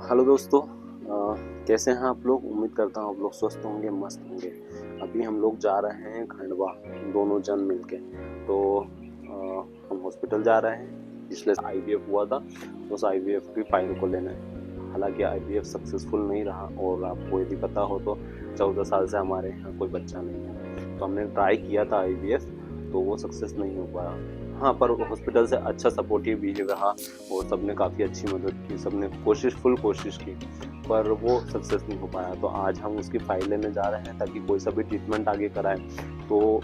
Hello दोस्तों, कैसे हैं आप लोग। उम्मीद करता हूँ आप लोग स्वस्थ होंगे, मस्त होंगे। अभी हम लोग जा रहे हैं खंडवा, दोनों जन मिलके। तो हम हॉस्पिटल जा रहे हैं। पिछले आईवीएफ हुआ था, उस आईवीएफ की फाइल को लेने। हालांकि आईवीएफ सक्सेसफुल नहीं रहा, और आपको यदि पता हो तो 14 साल से हमारे यहाँ कोई बच्चा नहीं है। तो हमने ट्राई किया था आईवीएफ, तो वो सक्सेस नहीं हो पाया। हाँ, पर हॉस्पिटल से अच्छा सपोर्टिव बिहेव रहा, और सबने काफ़ी अच्छी मदद की, सबने फुल कोशिश की, पर वो सक्सेस नहीं हो पाया। तो आज हम उसकी फाइल लेने जा रहे हैं, ताकि कोई सा भी ट्रीटमेंट आगे कराए तो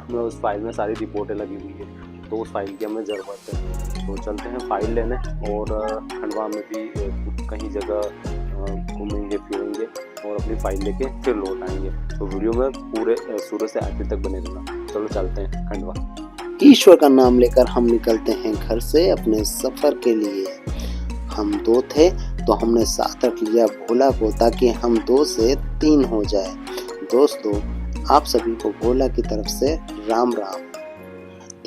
हमें उस फाइल में सारी रिपोर्टें लगी हुई है, तो उस फाइल की हमें ज़रूरत है। तो चलते हैं फाइल लेने, और खंडवा में भी कहीं जगह घूमेंगे फिरेंगे, और अपनी फाइल लेके फिर लौट आएंगे। तो वीडियो में पूरे शुरू से आखिर तक बने रहना। चलो चलते हैं खंडवा। ईश्वर का नाम लेकर हम निकलते हैं घर से अपने सफर के लिए। हम 2 थे तो हमने साथ रख लिया भोला को, ताकि हम 2 से 3 हो जाए। दोस्तों, आप सभी को भोला की तरफ से राम राम।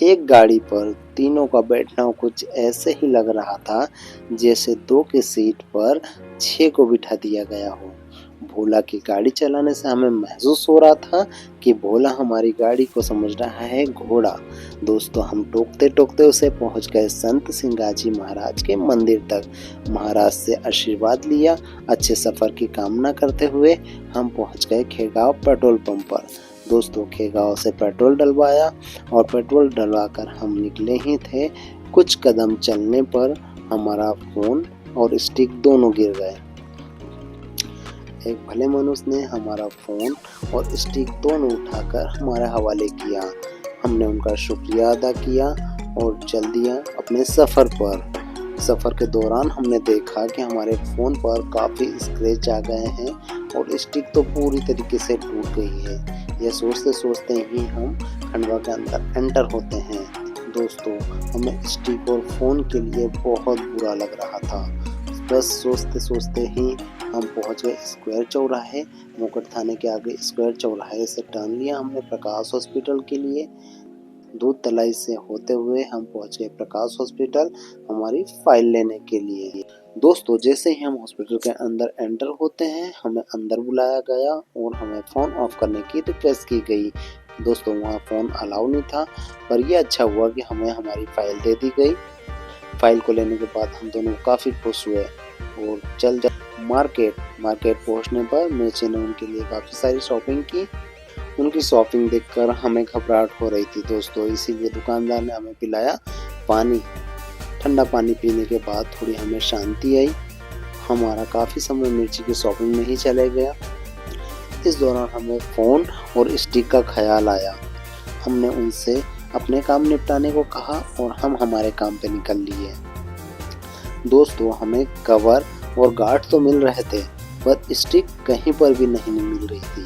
एक गाड़ी पर तीनों का बैठना कुछ ऐसे ही लग रहा था जैसे 2 की सीट पर 6 को बिठा दिया गया हो। भोला की गाड़ी चलाने से हमें महसूस हो रहा था कि भोला हमारी गाड़ी को समझ रहा है घोड़ा। दोस्तों, हम टोकते टोकते उसे पहुंच गए संत सिंगाजी महाराज के मंदिर तक। महाराज से आशीर्वाद लिया। अच्छे सफर की कामना करते हुए हम पहुंच गए खेगांव पेट्रोल पंप पर। दोस्तों, खेगांव से पेट्रोल डलवाया, और पेट्रोल डलवाकर हम निकले ही थे। कुछ कदम चलने पर हमारा फोन और स्टिक दोनों गिर गए। एक भले मनुष्य ने हमारा फोन और स्टिक दोनों उठाकर हमारे हवाले किया। हमने उनका शुक्रिया अदा किया और चल दिया अपने सफ़र पर। सफ़र के दौरान हमने देखा कि हमारे फ़ोन पर काफ़ी स्क्रैच आ गए हैं, और स्टिक तो पूरी तरीके से टूट गई है। यह सोचते सोचते ही हम खंडवा के अंदर एंटर होते हैं। दोस्तों, हमें स्टिक और फ़ोन के लिए बहुत बुरा लग रहा था। बस सोचते सोचते ही हम पहुंच गए स्क्वायर चौराहे। मोकट थाने के आगे स्क्वायर चौराहे से टर्न लिया हमने प्रकाश हॉस्पिटल के लिए। दूध तलाई से होते हुए हम पहुंच गए प्रकाश हॉस्पिटल हमारी फाइल लेने के लिए। दोस्तों, जैसे ही हम हॉस्पिटल के अंदर एंटर होते हैं, हमें अंदर बुलाया गया और हमें फ़ोन ऑफ करने की रिक्वेस्ट की गई। दोस्तों, वहाँ फ़ोन अलाउ नहीं था, पर यह अच्छा हुआ कि हमें हमारी फाइल दे दी गई। फाइल को लेने के बाद हम दोनों काफ़ी खुश हुए, और चल मार्केट पहुंचने पर मिर्ची ने उनके लिए काफ़ी सारी शॉपिंग की। उनकी शॉपिंग देखकर हमें घबराहट हो रही थी दोस्तों, इसीलिए दुकानदार ने हमें पिलाया पानी। ठंडा पानी पीने के बाद थोड़ी हमें शांति आई। हमारा काफ़ी समय मिर्ची की शॉपिंग में ही चले गया। इस दौरान हमें फ़ोन और स्टिक का ख्याल आया। हमने उनसे अपने काम निपटाने को कहा, और हम हमारे काम पे निकल लिए। दोस्तों, हमें कवर और गार्ड तो मिल रहे थे, पर स्टिक कहीं पर भी नहीं मिल रही थी।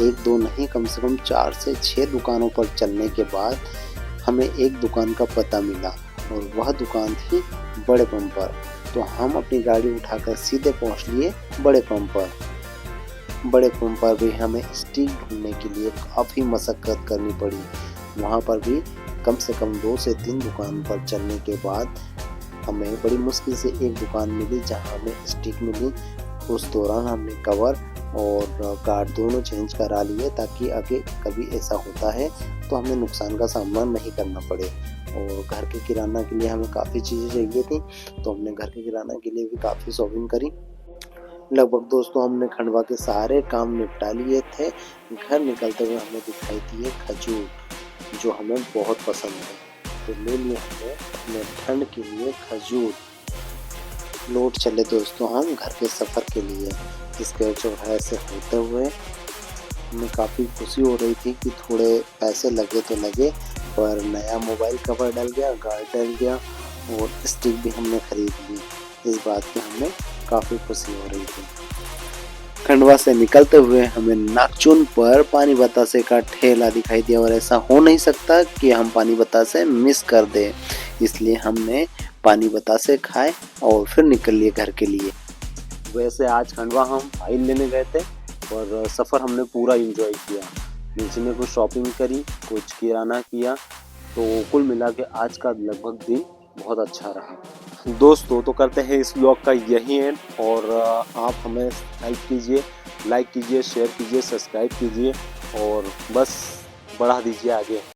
1-2 नहीं, कम से कम 4 से 6 दुकानों पर चलने के बाद हमें एक दुकान का पता मिला, और वह दुकान थी बड़े पंप पर। तो हम अपनी गाड़ी उठाकर सीधे पहुंच लिए बड़े पंप पर। बड़े पंप पर भी हमें स्टिक ढूंढने के लिए काफ़ी मशक्कत करनी पड़ी। वहाँ पर भी कम से कम 2 से 3 दुकान पर चलने के बाद हमें बड़ी मुश्किल से एक दुकान मिली जहाँ हमें स्टिक मिली। उस दौरान हमने कवर और गार्ड दोनों चेंज करा लिए, ताकि आगे कभी ऐसा होता है तो हमें नुकसान का सामना नहीं करना पड़े। और घर के किराना के लिए हमें काफ़ी चीज़ें चाहिए थी, तो हमने घर के किराना के लिए भी काफ़ी शॉपिंग करी। लगभग दोस्तों, हमने खंडवा के सारे काम निपटा लिए थे। घर निकलते हुए हमें दिखाई दिए खजूर, जो हमें बहुत पसंद है, तो ले लिए हमने अपने ठंड के लिए खजूर। लौट चले दोस्तों हम घर के सफ़र के लिए। स्क्वायर चौराहे से होते हुए हमें काफ़ी खुशी हो रही थी कि थोड़े पैसे लगे तो लगे, पर नया मोबाइल कवर डल गया, गार्ड डल गया, और स्टिक भी हमने खरीद ली। इस बात की हमें काफ़ी खुशी हो रही थी। खंडवा से निकलते हुए हमें नागचुन पर पानी बतासे का ठेला दिखाई दिया, और ऐसा हो नहीं सकता कि हम पानी बतासे मिस कर दें। इसलिए हमने पानी बतासे खाए और फिर निकल लिए घर के लिए। वैसे आज खंडवा हम फाइल लेने गए थे, और सफ़र हमने पूरा एंजॉय किया। मिर्ची में कुछ शॉपिंग करी, कुछ किराना किया, तो कुल मिला के आज का लगभग दिन बहुत अच्छा रहा। दोस्तों तो करते हैं इस ब्लॉग का यही एंड, और आप हमें हेल्प कीजिए, लाइक कीजिए, शेयर कीजिए, सब्सक्राइब कीजिए और बस बढ़ा दीजिए आगे।